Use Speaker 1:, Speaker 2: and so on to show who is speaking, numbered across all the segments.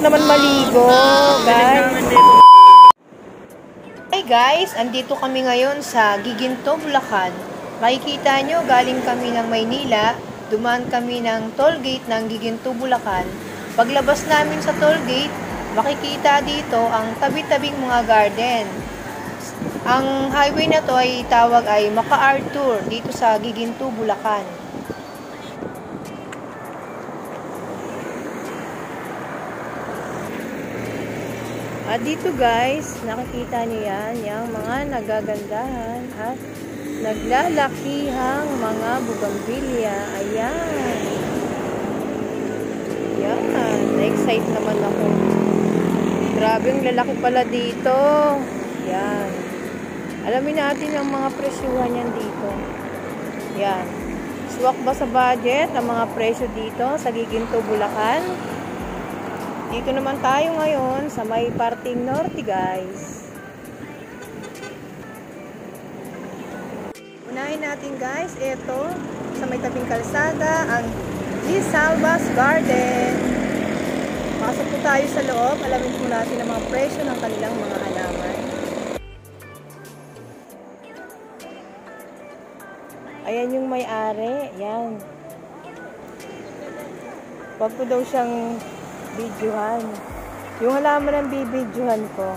Speaker 1: naman maligo, guys. Hey guys, andito kami ngayon sa Giginto, Bulacan. Makikita nyo, galing kami ng Maynila, dumaan kami ng toll gate ng Giginto, Bulacan. Paglabas namin sa toll gate, makikita dito ang tabi-tabing mga garden. Ang highway na to ay tawag ay MacArthur dito sa Giginto, Bulacan. At dito guys, nakikita niyo yan, yung mga nagagandahan at naglalakihang mga bugambilya. Ayan. Yan. Na-excite naman ako. Grabe, ang lalaki pala dito. Yan. Alamin natin ang mga presyuhan yan dito. Yan. Swak ba sa budget ang mga presyo dito sa Giginto, Bulacan? Dito naman tayo ngayon sa may parting norte, guys. Unahin natin, guys, ito sa may tabing kalsada, ang Gisalvas Garden. Pasok po tayo sa loob. Alamin po natin ang mga presyo ng kanilang mga halaman. Ayan yung may-ari. Yan. Wag ko daw siyang videohan. Yung halaman ng bibidyohan ko.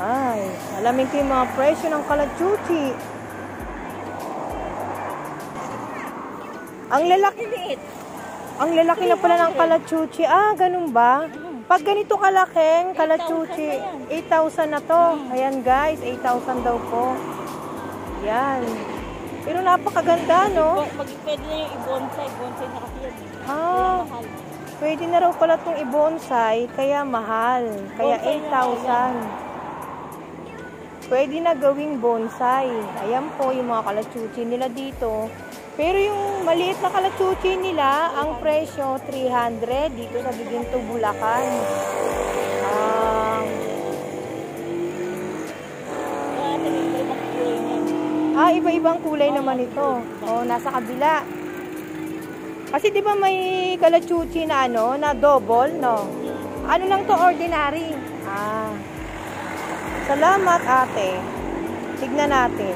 Speaker 1: Ay, alamin ko yung mga presyo ng kalachuchi. Ang lalaki na pala ng kalachuchi. Ah, ganun ba? Pag ganito kalaking kalachuchi, 8,000 na to. Ayan guys, 8,000 daw po. Yan. Pero napakaganda, no?
Speaker 2: Pwede na yung i-bonsai. Bonsai na kasi yan.
Speaker 1: Ah, pwede na raw pala itong i-bonsai, kaya mahal. Kaya 8,000. Pwede na gawing bonsai. Ayan po yung mga kalachuchi nila dito. Pero yung maliit na kalachuchi nila, ang presyo 300 dito sa Giginto, Bulacan. Iba-ibang kulay naman ito. Oh, nasa kabila. Kasi 'di ba may kalachuchi na ano, na double, no? Ano lang 'to, ordinary. Salamat, ate. Tignan natin.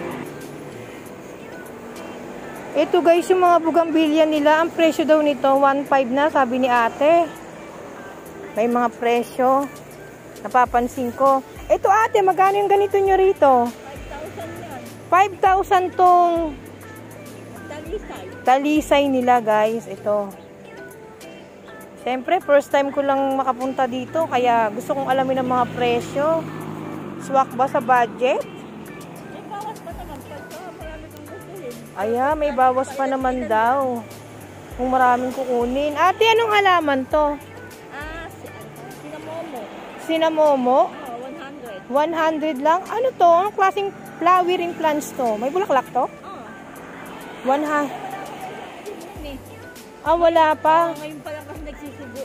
Speaker 1: Ito guys, yung mga bugambilya nila, ang presyo daw nito 1.5 na, sabi ni ate. May mga presyo. Napapansin ko. Ito ate, magkano yung ganito nyo rito? 5,000 tong talisay nila guys. Ito. Siyempre, first time ko lang makapunta dito. Kaya gusto kong alamin ang mga presyo. Swak ba sa budget?
Speaker 2: May bawas pa naman. Marami kang gustuhin.
Speaker 1: Ayan, may bawas pa naman daw. Kung maraming kukunin. Ate, anong halaman to?
Speaker 2: Sinamomo.
Speaker 1: Sinamomo?
Speaker 2: 100.
Speaker 1: 100 lang? Ano to? Anong klaseng flowering plants to? May bulaklak to? 100. Wala pa.
Speaker 2: Ngayon pa lang kasi nagsisibo.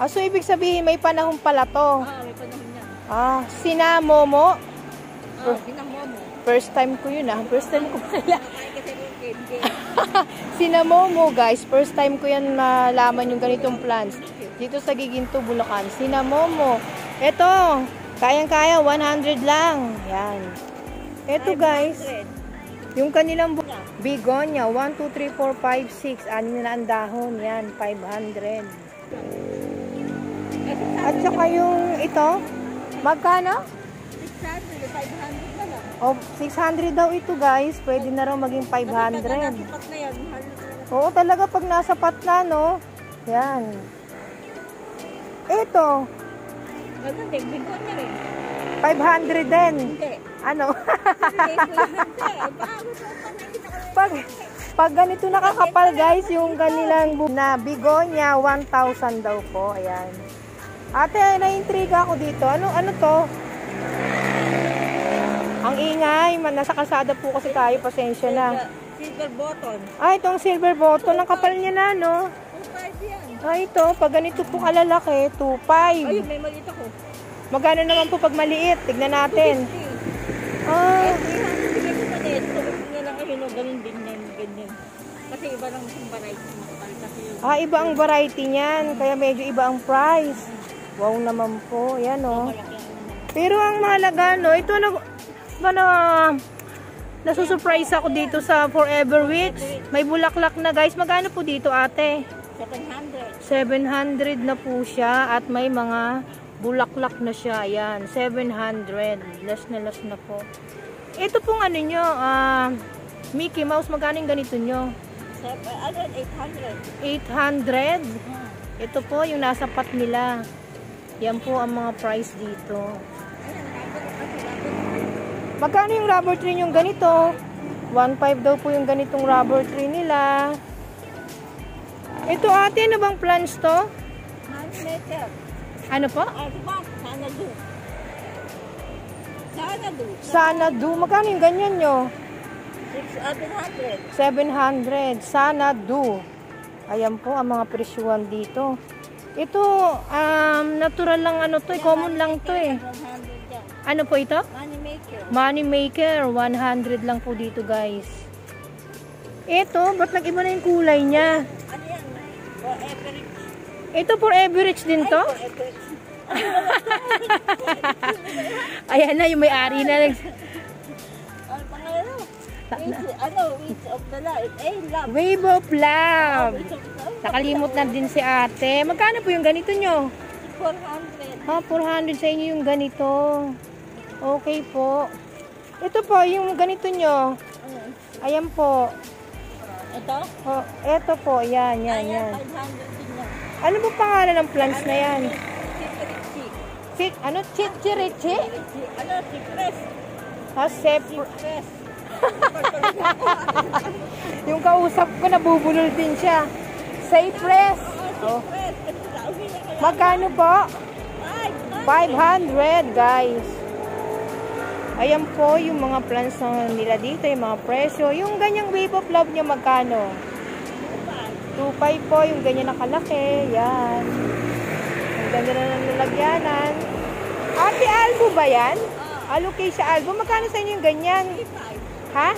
Speaker 1: So ibig sabihin may panahon pala to.
Speaker 2: May panahon yan.
Speaker 1: Sinamomo?
Speaker 2: Sinamomo.
Speaker 1: First time ko yun First time ko pala. Sinamomo guys. First time ko yan malaman yung ganitong plants. Dito sa Giginto, Bulacan. Sinamomo. Ito. Kayang-kaya, 100 lang. Yan. Ito guys, yung kanilang bigonia, 1, 2, 3, 4, 5, 6. Anin na ang dahon. Yan, 500. At saka yung ito, magkano?
Speaker 2: 600, 500 na lang.
Speaker 1: 600 daw ito guys. Pwede na raw maging 500.
Speaker 2: Nasapat na yan.
Speaker 1: Oo, talaga pag nasapat na, no? Yan. Ito.
Speaker 2: Hindi, bigonia rin.
Speaker 1: 500 din.
Speaker 2: Hindi.
Speaker 1: Ano? Pag ganito nakakapal guys, yung kanilang na bigonia, 1,000 daw po. Ayan. Ate, na-intriga ako dito. Ano to? Ang ingay. Nasa kalsada po kasi tayo. Pasensya na.
Speaker 2: Silver button.
Speaker 1: Itong silver button. Ang kapal niya na, no?
Speaker 2: 2.5 yan.
Speaker 1: Ito. Pag ganito po kalalaki, 2.5.
Speaker 2: Ayun, may maliit ako.
Speaker 1: Magkano naman po pag maliit? Tignan natin.
Speaker 2: 250. 300 bigay ko pa din. Sabi ko nga lang, ayun, ganun din yan. Ganyan. Kasi iba lang yung variety mo. Kasi yung
Speaker 1: Iba ang variety niyan. Kaya medyo iba ang price. Wow naman po. Yan oh.
Speaker 2: malaki ang
Speaker 1: Pero ang mahalaga, no, ito nasusurprise ako dito sa Forever Wheats. May bulaklak na guys. Magkano po dito ate?
Speaker 2: 700.
Speaker 1: 700 na po siya at may mga bulaklak na siya. Ayan, 700. Less na po. Ito pong ano nyo, Mickey Mouse, magkano yung ganito nyo?
Speaker 2: 800.
Speaker 1: 800. Ito po yung nasa pot nila. Yan po ang mga price dito. Magkano yung rubber tree yung ganito? 1.5 daw po yung ganitong rubber tree nila. Ito ate, ano bang plants to?
Speaker 2: Money maker.
Speaker 1: Ano po?
Speaker 2: Sana do. Sana do.
Speaker 1: Sana do. Magkano yung ganyan nyo?
Speaker 2: 700.
Speaker 1: 700. Sana do. Ayan po ang mga presyuan dito. Ito, natural lang ano to, common lang to eh.
Speaker 2: 100 yan.
Speaker 1: Ano po ito?
Speaker 2: Money maker.
Speaker 1: Money maker, 100 lang po dito guys. Ito, ba't nag-iba na yung kulay niya?
Speaker 2: Ano yan? For average.
Speaker 1: Ito for average din to?
Speaker 2: For average.
Speaker 1: Ayan na, yung may-ari na.
Speaker 2: Ano pangalan? Wings of the Light. Love.
Speaker 1: Wave of love.
Speaker 2: Wings of the Light.
Speaker 1: Nakalimot na din si ate. Magkano po yung ganito nyo?
Speaker 2: 400.
Speaker 1: 400 sa inyo yung ganito. Okay po. Ito po, yung ganito nyo. Ayan po.
Speaker 2: Ito?
Speaker 1: Ito po, yan.
Speaker 2: 500 din yan.
Speaker 1: Ano po pangalan ng plants na yan?
Speaker 2: Chichi.
Speaker 1: Ano? Chichirichi?
Speaker 2: Ano? Cypress.
Speaker 1: Cypress. Yung kausap ko, nabubulol din siya. Cypress. Oh. Magkano po? 500 guys. Ayan po yung mga plants na nila dito, yung mga presyo. Yung ganyang wave of love niya magkano? 2.5 po, yung ganyan nakalaki. Yan. Ang ganda na ng lalagyanan. Ate Albo ba yan? Alocasia Albo. Magkano sa inyo yung ganyan? Ha?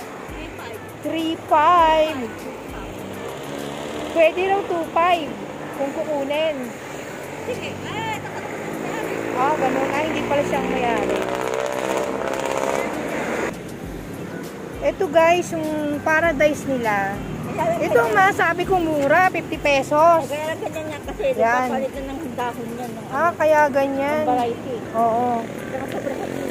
Speaker 1: 3.5. Pwede raw 2.5 kung kukunin.
Speaker 2: Sige.
Speaker 1: Ganun. Hindi pala siyang mayari. Ito guys, yung paradise nila. Ito ang masabi ko mura, 50 pesos.
Speaker 2: Kaya ganyan niya kasi
Speaker 1: Yan.
Speaker 2: napapalitan ng dahon yan.
Speaker 1: Kaya ganyan.
Speaker 2: Variety.
Speaker 1: Oo.
Speaker 2: Saka sobrang init.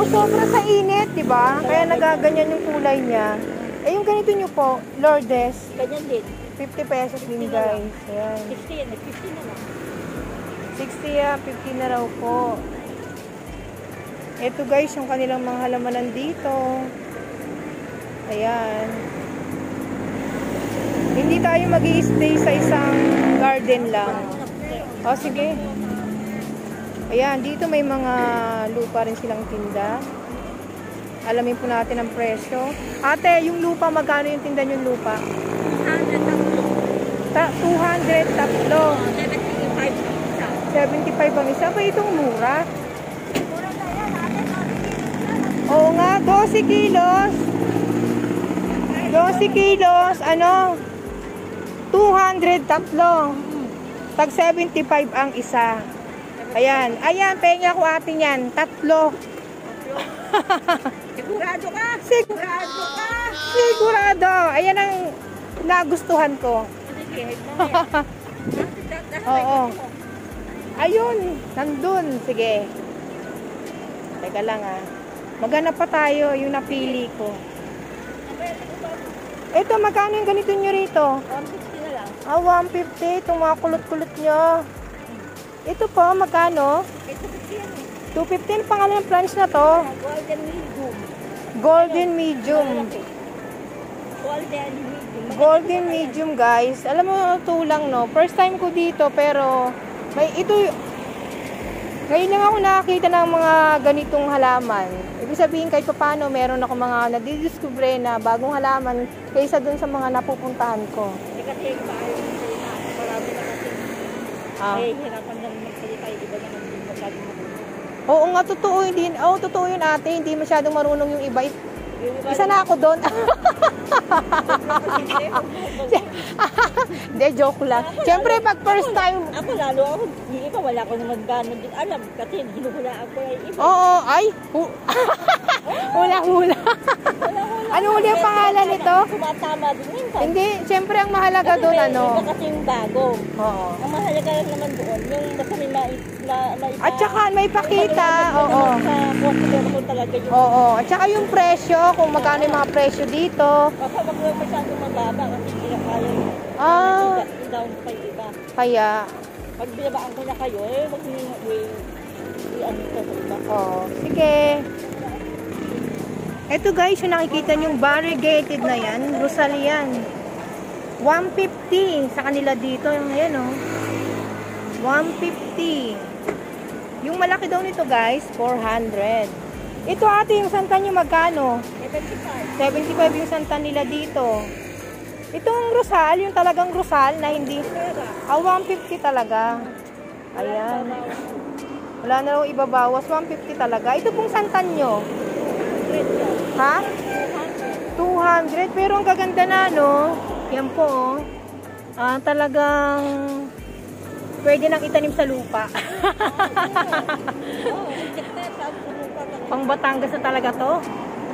Speaker 1: Sobra sa init, di ba? Kaya nagaganyan yung kulay niya. Yung ganito nyo po, Lourdes,
Speaker 2: Ganyan din.
Speaker 1: 50 pesos din guys. Ayan.
Speaker 2: 60 yan. 50 na lang.
Speaker 1: 60 yan, 50 na raw po. Ito guys, yung kanilang mga halamanan dito. Ayan. Hindi tayo mag-i-stay sa isang garden lang. Sige. Ayan, dito may mga lupa rin silang tinda. Alamin po natin ang presyo. Ate, yung lupa, magkano yung tinda yung lupa? 200 tatlo. 75 ang isa. Ba itong mura? Oo nga, 12 kilos. 12 kilos, 200 tatlo. Tag 75 ang isa. Ayan, penga ko atin yan. Tatlo.
Speaker 2: Sigurado ka?
Speaker 1: Sigurado ka? Sigurado. Ayan ang nagustuhan ko. Oo. Ayun, nandun. Sige. Teka lang Maghanap pa tayo yung napili ko. Ito, magkano yung ganito nyo rito?
Speaker 2: 150 na lang.
Speaker 1: 150. Itong mga kulot-kulot nyo. Ito po, magkano? 250. Ang pangalan ng plants na to?
Speaker 2: Golden medium.
Speaker 1: Golden medium. Golden medium, guys. Alam mo, tulang, no? First time ko dito, pero ngayon lang ako nakakita ng mga ganitong halaman. Ibig sabihin, kahit paano, meron ako mga nadidiscover na bagong halaman kaysa dun sa mga napupuntahan ko.
Speaker 2: Kasi maayon yung salita. Marami na kasi. Hirapan lang magsalita. Iba naman din masyadong marunong.
Speaker 1: Oo nga, totoo yun ate. Hindi masyadong marunong yung iba. Isa na ako doon. Hindi, joke lang. Siyempre, pag first time...
Speaker 2: Ako lalo ako, hindi iba, wala ko naman gano'n din alam. Kasi hinuhulaan ko yung iba.
Speaker 1: Oo, ay. Hula-hula. Ano uli ang pangalan nito?
Speaker 2: Tumatama din minsan.
Speaker 1: Hindi, siyempre ang mahalaga doon, ano?
Speaker 2: Iba kasi yung bago.
Speaker 1: Oo.
Speaker 2: Ang mahalaga lang naman doon, yung basta may
Speaker 1: At saka may pakita, oo.
Speaker 2: Sa customer ko talaga yung...
Speaker 1: Oo, at saka yung presyo, kung magkano yung mga presyo dito.
Speaker 2: Baka wag lang masyadong mababa kasi hindi na kaya i-down pa yung iba.
Speaker 1: Kaya,
Speaker 2: Pag binabaan ko na kayo, wag niyo i-ano ito sa iba.
Speaker 1: oo. Sige. Ito guys, yung nakikita yung variegated na yan, Rosal yan. 150 sa kanila dito, yung ayan oh. 150. Yung malaki daw nito guys, 400. Ito ate, yung santan nyo magkano?
Speaker 2: 75.
Speaker 1: 75 yung santan nila dito. Itong Rosal, yung talagang Rosal na hindi... 150 talaga. Ayan. Wala na raw ibabawas, 150 talaga. Ito pong santan nyo. Ha? 200. Pero ang gaganda na, no? Yan po, oh. Talagang pwede nang itanim sa lupa. Pang Batangas na talaga to.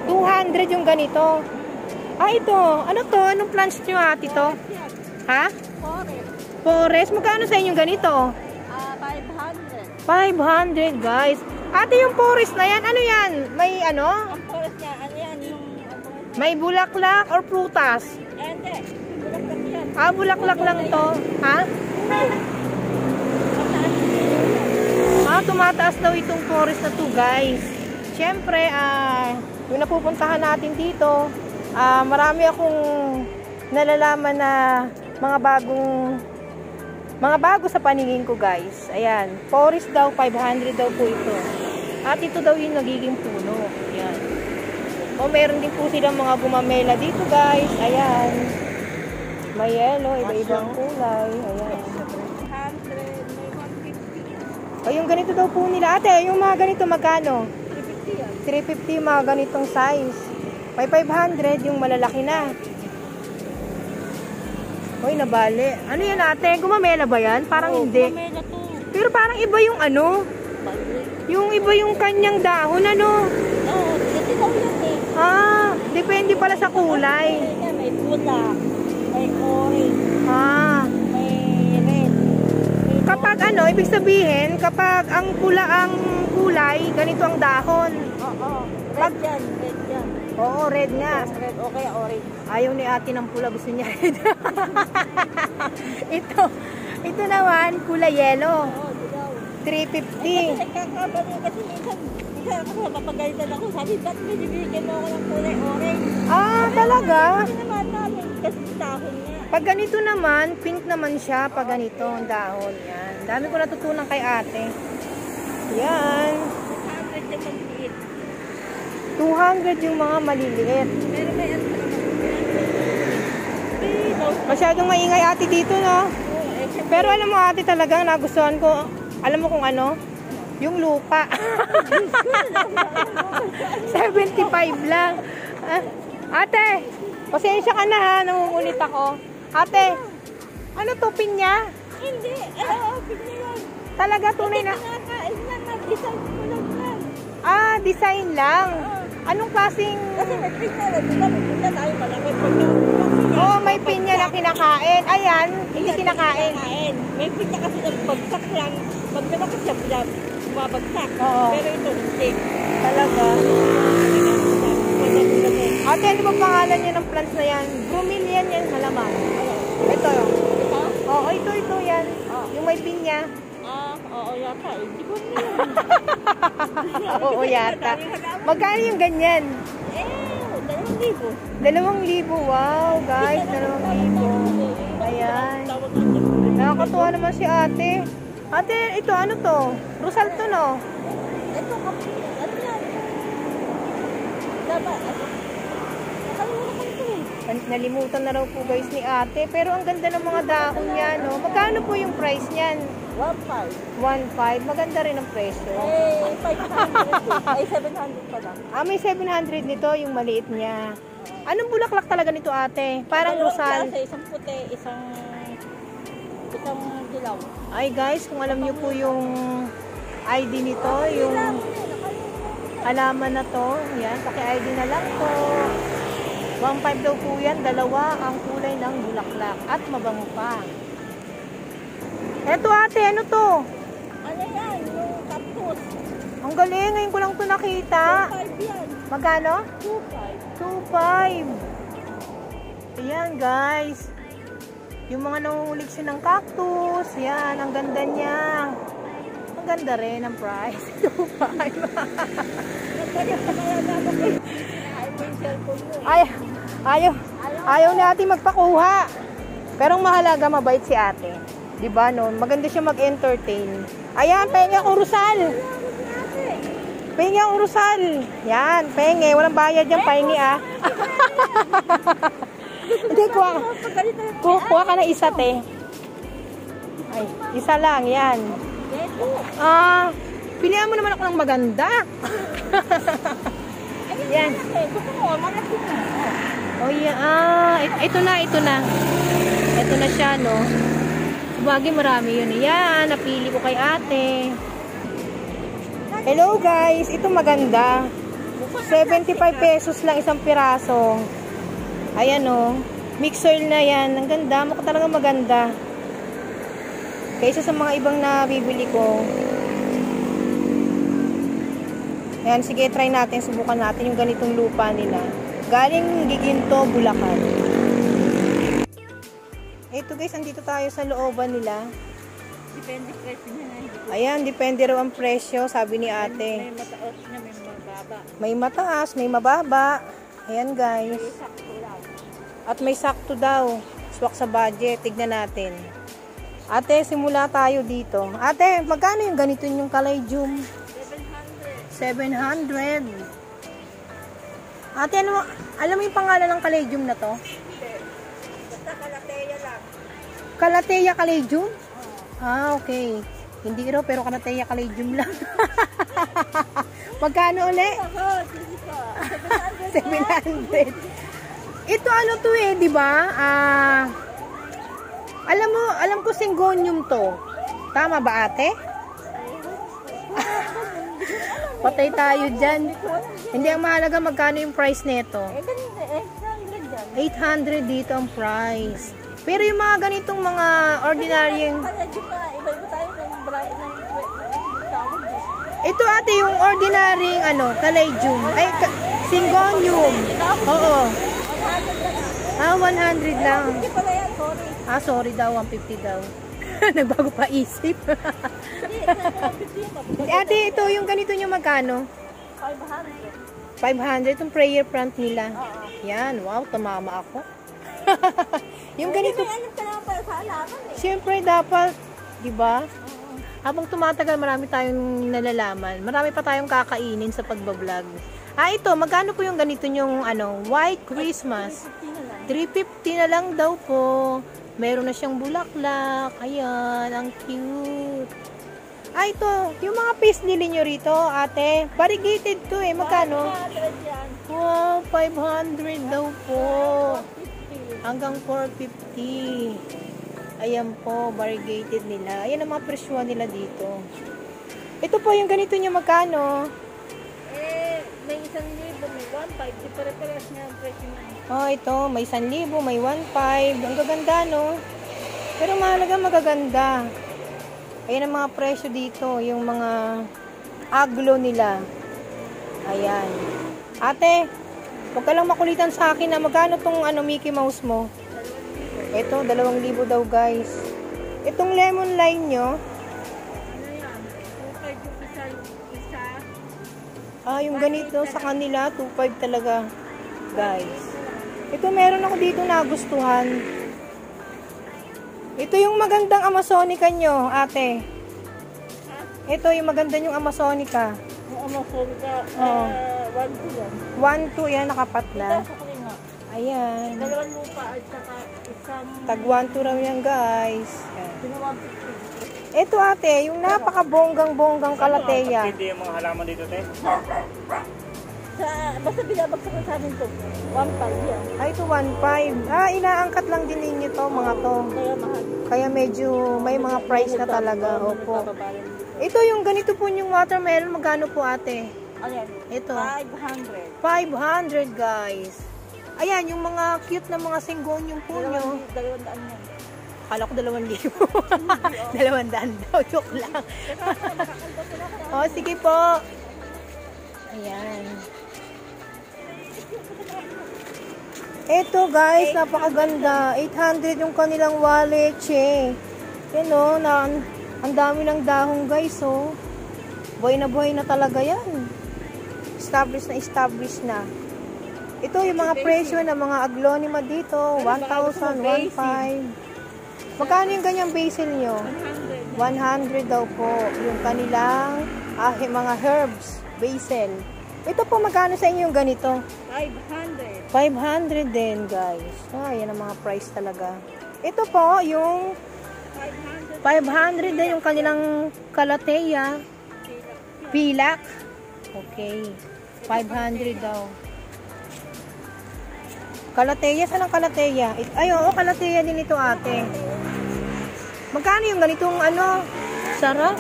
Speaker 1: 200 yung ganito. Ito. Ano to? Anong plants nyo ate to? Ha? Forest. Magkano sa inyong ganito?
Speaker 2: 500.
Speaker 1: 500 guys. Ate yung forest na yan, ano yan? May ano?
Speaker 2: Ang forest niya, ano yan? Yung...
Speaker 1: May bulaklak or prutas?
Speaker 2: Hindi. Bulaklak yan.
Speaker 1: Bulaklak lang to. Ha? Tumataas daw itong forest na to guys. Siyempre, yung napupuntahan natin dito, marami akong nalalaman na mga bago sa paningin ko guys. Ayan, forest daw, 500 daw po ito. At ito daw yung nagiging puno. Ayan. O meron din po silang mga gumamela dito guys. Ayan. May yellow, iba-ibang kulay. Ayan.
Speaker 2: 100, may 150.
Speaker 1: O yung ganito daw po nila. Ate, yung mga ganito magkano?
Speaker 2: 350 yan.
Speaker 1: 350 mga ganitong size. May 500 yung malalaki na. Hoy, nabali. Ano yan ate? Gumamela ba yan? Parang hindi.
Speaker 2: Gumamela to.
Speaker 1: Pero parang iba yung ano. Yung iba yung kanyang dahon, ano?
Speaker 2: Kasi daw yan eh.
Speaker 1: Depende pala sa kulay.
Speaker 2: May pula, may orange, may red.
Speaker 1: Kapag ano, ibig sabihin, kapag ang pula ang kulay, ganito ang dahon.
Speaker 2: Oo. Red yan, red yan.
Speaker 1: Oo, red nga.
Speaker 2: Red, okay, orange.
Speaker 1: Ayaw ni ate ng pula, gusto niya red. Ito naman, kulay yellow.
Speaker 2: Oo, dilaw.
Speaker 1: 350.
Speaker 2: Nagkakabali kasi minsan ako mapapagalitan ako. Sabi, ba't binibigyan mo ako ng kulay orange?
Speaker 1: Talaga?
Speaker 2: Hindi naman namin kasi dahon niya.
Speaker 1: Pag ganito naman, pink naman siya. Pag ganito, ang dahon. Yan. Dami ko natutunan kay ate. Yan.
Speaker 2: 100 yung maliit.
Speaker 1: 200 yung mga maliliit.
Speaker 2: Pero may ano naman.
Speaker 1: Masyadong maingay ate dito, no? Pero alam mo ate talagang nagustuhan ko. Alam mo kung ano? Yung lupa. 75 lang. Ate, pasensya ka na ha. Nangungulit ako. Ate, ano to, pinya?
Speaker 2: Hindi. Pinya yun.
Speaker 1: Talaga tunay na?
Speaker 2: Kinakain na. Design ko lang yan.
Speaker 1: Design lang. Anong klaseng...
Speaker 2: Kasi may pinya na. Diba may pinya tayo malaki.
Speaker 1: May pinya na kinakain. Ayan, hindi kinakain.
Speaker 2: May pinya kasi ng bagsak lang. Pag naman siya bumabagsak.
Speaker 1: Oo.
Speaker 2: Pero ito hindi.
Speaker 1: Talaga. Ate, ano ba pangalan niya ng plants na yan? Bromelian yan, malamang. Ito. Oo, ito yan. Yung may pinya.
Speaker 2: Oo yata. Hindi ko niya.
Speaker 1: Oo yata. Magkano yung ganyan?
Speaker 2: 2,000.
Speaker 1: 2,000. Wow, guys. 2,000. Ayan. Nakakatuwa naman si ate. Ate, ito ano to? Rosal to, no?
Speaker 2: Ito kasi, ano yan? Dapat, nakalimutan ko ito eh.
Speaker 1: Nalimutan na raw po guys ni ate. Pero ang ganda ng mga dahon niya, no? Magkano po yung price niyan?
Speaker 2: 1.5.
Speaker 1: 1.5. Maganda rin ang presyo.
Speaker 2: 500. Ay, 700 pa lang.
Speaker 1: Ah, may 700 nito, yung maliit niya. Anong bulaklak talaga nito ate? Parang
Speaker 2: Dalawang
Speaker 1: rosal.
Speaker 2: klase, isang puti, isang dilaw.
Speaker 1: Ay guys, kung alam niyo po yung ID nito, yung halaman na to, yan, paki-ID na lang po. 1.5 daw po yan, dalawa ang kulay ng bulaklak at mabango pa. Eto ate, ano to?
Speaker 2: Ano yan? Yung cactus.
Speaker 1: Ang galing, ngayon ko lang to nakita.
Speaker 2: 5 yan.
Speaker 1: Magkano?
Speaker 2: 2.5.
Speaker 1: 2.5. Ayan guys. Yung mga nangungulik siya ng cactus. Yan, ang ganda niya. Ang ganda rin ang price. 2.5. Ayaw natin magpakuha. Pero ang mahalaga, mabait si ate. Diba noon? Maganda siya mag-entertain. Ayan, penge akong rusal. Penge akong rusal. Yan, penge. Walang bayad yan, penge ah. Hindi, kuha ka na isa, te. Ay, isa lang, yan. Ah, pilihan mo naman ako ng maganda. Yan. Oh, yeah. Ah, ito na. Ito na siya, no? Sabagay, marami yun. Yan, napili ko kay ate. Hello, guys. Ito maganda. 75 pesos lang isang piraso. Ayan, oh. Mixer na yan. Ang ganda. Mukha talaga maganda. Kaysa sa mga ibang nabibili ko. Ayan, sige, try natin. Subukan natin yung ganitong lupa nila. Galing Giginto, Bulacan. Ito guys, andito tayo sa looban nila.
Speaker 2: Depende presyo niya.
Speaker 1: Ayan, depende raw ang presyo, sabi ni ate.
Speaker 2: May mataas na, may mababa.
Speaker 1: May mataas, may mababa. Ayan guys.
Speaker 2: May sakto lang.
Speaker 1: At may sakto daw. Swak sa budget. Tignan natin. Ate, simula tayo dito. Ate, magkano yung ganito yung Caladium? 700. Ate, alam mo yung pangalan ng Caladium na to?
Speaker 2: Basta Calathea lang.
Speaker 1: Calathea Caladium? Ah, okay. Hindi raw, pero Calathea Caladium lang. Magkano ulit? 700. Ito ano to eh, di ba? Alam ko Syngonium to. Tama ba ate? Patay tayo dyan. Hindi ang mahalaga magkano yung price nito. 800 dito ang price. Pero yung mga ganitong mga ordinaryong... Ito ate yung ordinaryong Caladium. Ay, Syngonium. Oo. 100 lang. Sorry daw, 150 daw. Nagbago pa isip. Ate, ito yung ganito nyo magkano? 500 yung prayer plant nila. Yan, wow, tumama ako. Yung ganito. Siyempre dapat, di ba? Habang tumatagal, marami tayong nalalaman. Marami pa tayong kakainin sa pagbablog. Ito, magkano po yung ganito yung White Christmas? 350 na lang daw po. Meron na siyang bulaklak. Ayan, ang cute. Ito, yung mga peace lily nyo rito, ate. Variegated to eh. Magkano? Wow, 500 daw po. Hanggang 450. Ayan po, variegated nila. Ayan ang mga presyuhan nila dito. Ito po, yung ganito nyo, magkano?
Speaker 2: May 1,000, may 1,500. Di pare-pares niya ang presyo na.
Speaker 1: Ito, may 1,000, may 1,500. Ang gaganda, no? Pero mahalaga magaganda. Ayan ang mga presyo dito. Yung mga aglo nila. Ayan. Ate, huwag ka lang makulitan sa akin na magkano tong Mickey Mouse mo? Ito, 2,000 daw guys. Itong lemon line nyo. Yung ganito sa kanila, 2,500 talaga guys. Ito meron ako dito nagustuhan. Ito yung magandang Amazonica nyo, ate. Ito yung maganda yung Amazonica.
Speaker 2: Yung Amazonica, 1,200 yan.
Speaker 1: 1,200 yan, nakapatla. Ayan.
Speaker 2: Dalawang lupa at saka isang...
Speaker 1: Tag 1 to raw yan, guys. Yan.
Speaker 2: Pinuwag.
Speaker 1: Ito ate, yung napaka-bonggang-bonggang kalateya.
Speaker 3: Hindi yung mga halaman dito, te.
Speaker 2: Basta binabagsak na sa amin to. 1.5 yan.
Speaker 1: Ay, ito 1.5. Ah, inaangkat lang din ninyo to, mga to.
Speaker 2: Kaya mahal.
Speaker 1: Kaya medyo may mga price na talaga. Opo. Ito yung ganito po yung watermelon. Magkano po ate?
Speaker 2: Ayan.
Speaker 1: Ito.
Speaker 2: 500.
Speaker 1: 500 guys. Ayan, yung mga cute na mga singgonyong po nyo.
Speaker 2: 200 yan.
Speaker 1: Akala ko 2,000. 200 daw. Joke lang. Oh, sige po. Ayan. Ito guys, napakaganda. 800 yung kanilang wallet, che. Yan o, ang dami ng dahong guys, oh. Buhay na talaga yan. Established na. Ito yung mga presyo ng mga aglonema dito. 1,000, 1,500. Magkano yung ganyang basil nyo? 100 daw po. Yung kanilang mga herbs, basil. Ito po, magkano sa inyo yung ganito?
Speaker 2: 500.
Speaker 1: 500 din, guys. Ah, yan ang mga price talaga. Ito po, yung 500 din yung kanilang kalateya. Pilak. Okay. 500 daw. Kalateya, saan ang kalateya? Ay, oo, kalateya din ito ate. Magkano yung ganitong ano? Sarap.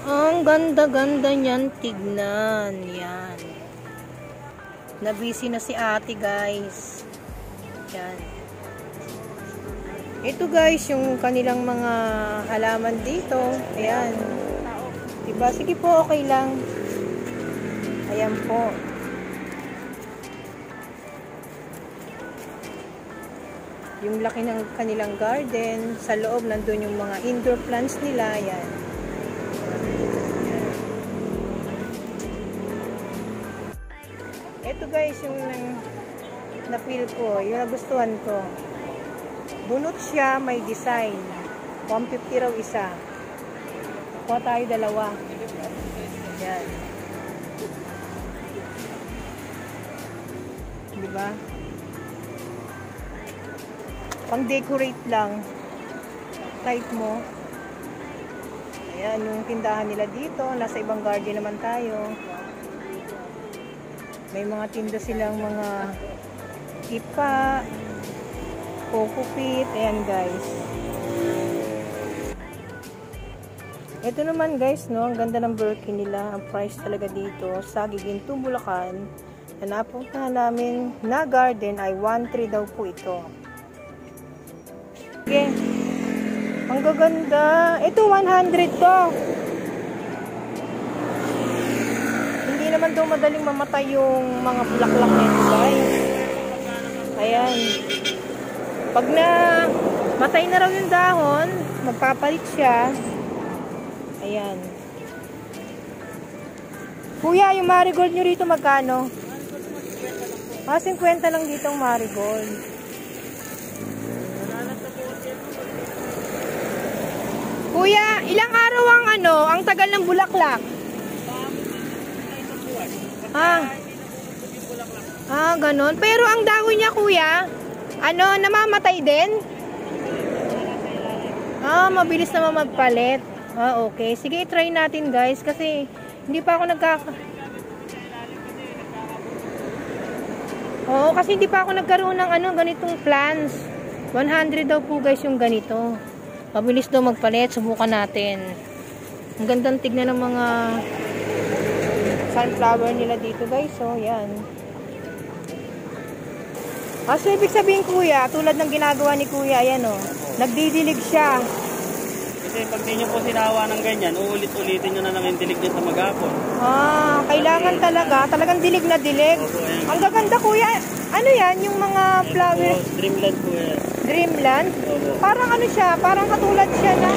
Speaker 1: Ang ganda-ganda niyan, tignan. Yan. Nabisi na si ate, guys. Yan. Ito, guys, yung kanilang mga halaman dito. Ayan. Diba? Sige po, okay lang. Ayan po. Yung laki ng kanilang garden. Sa loob, nandun yung mga indoor plants nila. Ayan. Ito guys, yung na-feel ko, yung nagustuhan ko. Bunot siya, may design. 150 raw isa. Kuha tayo dalawa. Yan. Diba? Pang-decorate lang. Type mo. Ayan, yung tindahan nila dito. Nasa ibang garden naman tayo. May mga tinda silang mga ipa, coco pit. Ayan guys. Ito naman guys, no, ang ganda ng Birkin nila. Ang price talaga dito sa Giginto, Bulacan. Na napuntahan namin na garden ay 1,300 daw po ito. Okay. Ang gaganda. Ito 100 to. Hindi naman daw madaling mamatay yung mga bulaklak nito, guys. Ayan. Pag na matay na raw yung dahon, magpapalit siya. Ayan. Kuya, yung marigold nyo rito magkano? 50 lang dito ang marigold. Kuya, ilang araw ang tagal ng bulaklak? Ganon. Pero ang dahon niya, kuya, namamatay din? Mabilis naman magpalit. Okay. Sige, try natin, guys, kasi hindi pa ako kasi hindi pa ako nagkaroon ng ganitong plants. 100 daw po, guys, yung ganito. Mabilis daw magpalit. Subukan natin. Ang gandang tignan ng mga sunflower nila dito, guys. So, yan. So, ibig sabihin, kuya, tulad ng ginagawa ni kuya, ayan, nagdidilig siya.
Speaker 3: Kasi pag di nyo po sinawa ng ganyan, uulit-ulitin nyo na lang yung dilig nyo sa maghapon.
Speaker 1: Kailangan talagang dilig na dilig. Ang gaganda, kuya. Ano yan? Yung mga flower?
Speaker 3: Dreamland po yan.
Speaker 1: Dreamland? Parang siya? Parang katulad siya na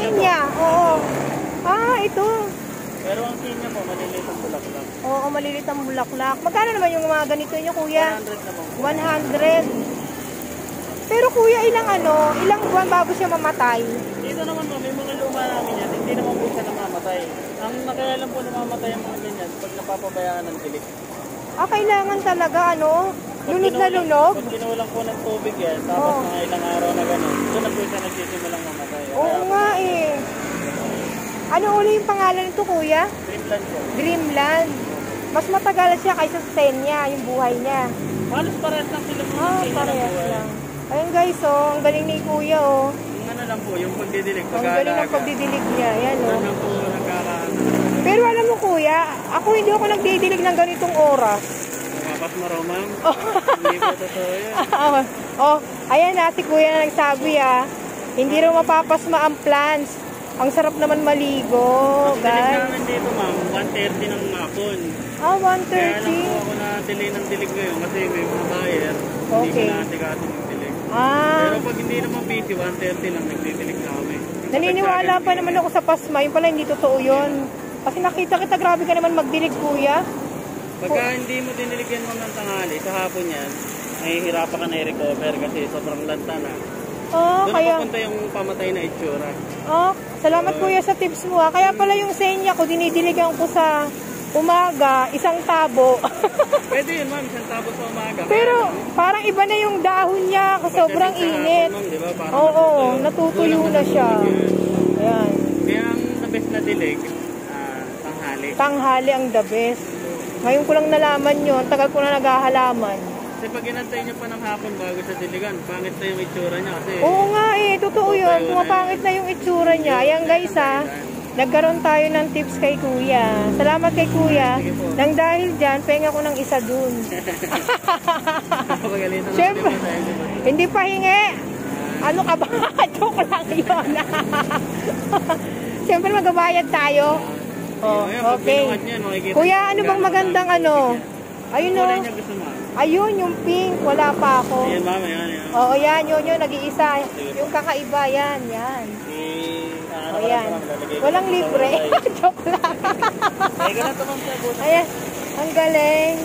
Speaker 1: sinya. Oo. Ito.
Speaker 3: Pero ang sinya po, maliliit ang bulaklak.
Speaker 1: Oo, maliliit ang bulaklak. Magkano naman yung mga ganito nyo, kuya?
Speaker 3: 100 naman.
Speaker 1: 100. Pero kuya, ilang buwan bago siya mamatay?
Speaker 3: Dito naman po, may mga luma namin yan. Hindi naman po siya namamatay. Ang nakaya lang po namamatay ang mga ganyan pag napapabayaan ng dilig.
Speaker 1: Kailangan talaga, ano?
Speaker 3: Pag
Speaker 1: Lunod na
Speaker 3: kinulang-
Speaker 1: lunod?
Speaker 3: Pag kinulang po ng tubig yan, tapos
Speaker 1: Oo.
Speaker 3: mga ilang araw na gano'n, doon na po siya nagsisimulang mamatay.
Speaker 1: Oo nga eh. Ano uli yung pangalan nito, kuya?
Speaker 3: Dreamland po.
Speaker 1: Dreamland. Mas matagal siya kaysa sa Senya, yung buhay niya.
Speaker 3: Halos parehas lang sila po.
Speaker 1: Parehas lang. Ayun guys, oh, ang galing ni kuya, oh.
Speaker 3: Yung ano lang po, yung pagdidilig,
Speaker 1: Ang galing ng pagdidilig niya, yan,
Speaker 3: Doon
Speaker 1: oh.
Speaker 3: lang po nagkakaano.
Speaker 1: Pero alam mo kuya, ako hindi ako nagdidilig ng ganitong oras.
Speaker 3: Nakapas mo raw, ma'am. Hindi po totoo yan.
Speaker 1: Oh, ayan na, si kuya na nagsabi, hindi raw mapapasma ang plants. Ang sarap naman maligo,
Speaker 3: Ang dilig
Speaker 1: guys.
Speaker 3: namin dito, ma'am, 1:30 ng hapon. Kaya lang
Speaker 1: 1:30.
Speaker 3: po ako na-delay ng dilig ngayon kasi may mga buyer. Hindi
Speaker 1: Okay.
Speaker 3: ko na-asikaso ng dilig.
Speaker 1: Ah,
Speaker 3: Pero pag hindi naman busy, 1:30 lang nagdidilig na kami.
Speaker 1: naniniwala pa naman ako sa pasma. Yung pala hindi totoo yun. Kasi nakita kita, grabe ka naman magdilig, kuya.
Speaker 3: Pagka hindi mo diniligyan mo ng tanghali, sa hapon yan, mahihirapan ka na i-recover kasi sobrang lanta na.
Speaker 1: Oh,
Speaker 3: Doon
Speaker 1: kaya...
Speaker 3: papunta yung pamatay na itsura.
Speaker 1: Oh, salamat kuya sa tips mo, Kaya pala yung senya ko, dinidiligan ko sa umaga, isang tabo.
Speaker 3: Pwede yun, ma'am, isang tapos sa umaga.
Speaker 1: Pero parang iba na yung dahon niya kasi sobrang
Speaker 3: Pagdating sa
Speaker 1: init.
Speaker 3: hapon, ma'am, diba? Parang
Speaker 1: Oo,
Speaker 3: natutuyo.
Speaker 1: natutuyo
Speaker 3: Doon
Speaker 1: na
Speaker 3: ang
Speaker 1: siya.
Speaker 3: natutulog yun.
Speaker 1: Ayan.
Speaker 3: Kaya ang the best na dilig, tanghali.
Speaker 1: Tanghali ang the best. Ngayon ko lang nalaman yun, tagal ko na naghahalaman.
Speaker 3: Kasi pag inantay niyo pa ng hapon bago sa diligan, pangit na yung itsura niya kasi.
Speaker 1: Oo nga totoo yun. Pumapangit na yung itsura niya. Ayan guys nagkaroon tayo ng tips kay kuya. Salamat kay kuya.
Speaker 3: Sige po.
Speaker 1: Nang dahil dyan, penga ko ng isa dun.
Speaker 3: Napagalitan natin
Speaker 1: Siyempre.
Speaker 3: yung tayo, diba?
Speaker 1: Hindi pa hingi. Ano ka ba? Joke lang yun. Siyempre magbabayad tayo. Oh,
Speaker 3: Ayun, pag
Speaker 1: okay.
Speaker 3: binuhat niyan, makikita
Speaker 1: Kuya,
Speaker 3: niyo
Speaker 1: ano
Speaker 3: kung
Speaker 1: bang
Speaker 3: gaano
Speaker 1: magandang
Speaker 3: kadami
Speaker 1: ano?
Speaker 3: tubig yan.
Speaker 1: Ayun
Speaker 3: Kulay
Speaker 1: o.
Speaker 3: niya gusto mo.
Speaker 1: Ayun, yung pink. Wala pa ako.
Speaker 3: Ayan, ma'am, ayan.
Speaker 1: Oo, yan. Yun, nag-iisa. Yung kakaiba, yan. O, yan. Walang libre. Joke lang.
Speaker 3: Ay, ganito ma'am sa butas.
Speaker 1: Ayan. Ang galing.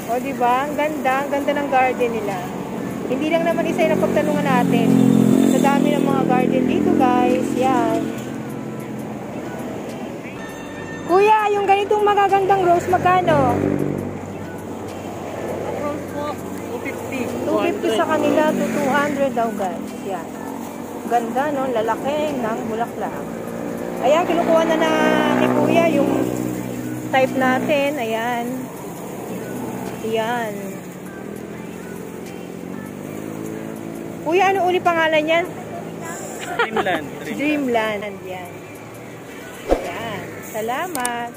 Speaker 1: O, diba? Ang ganda. Ang ganda ng garden nila. Hindi lang naman isa yung napagtanungan natin. Sa dami ng mga garden dito, guys. Yan. Kuya, yung ganitong magagandang rose, magkano?
Speaker 3: Rose po, 250.
Speaker 1: 250 sa kanila to 200 daw, guys. Yan. Ganda, no? Lalaki ng bulaklak. Ayan, kinukuha na ni Kuya yung type natin. Ayan. Ayan. Kuya, ano uli pangalan yan?
Speaker 3: Dreamland.
Speaker 1: Dreamland. Yan. Yan. Salamat.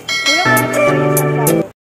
Speaker 1: Kuya,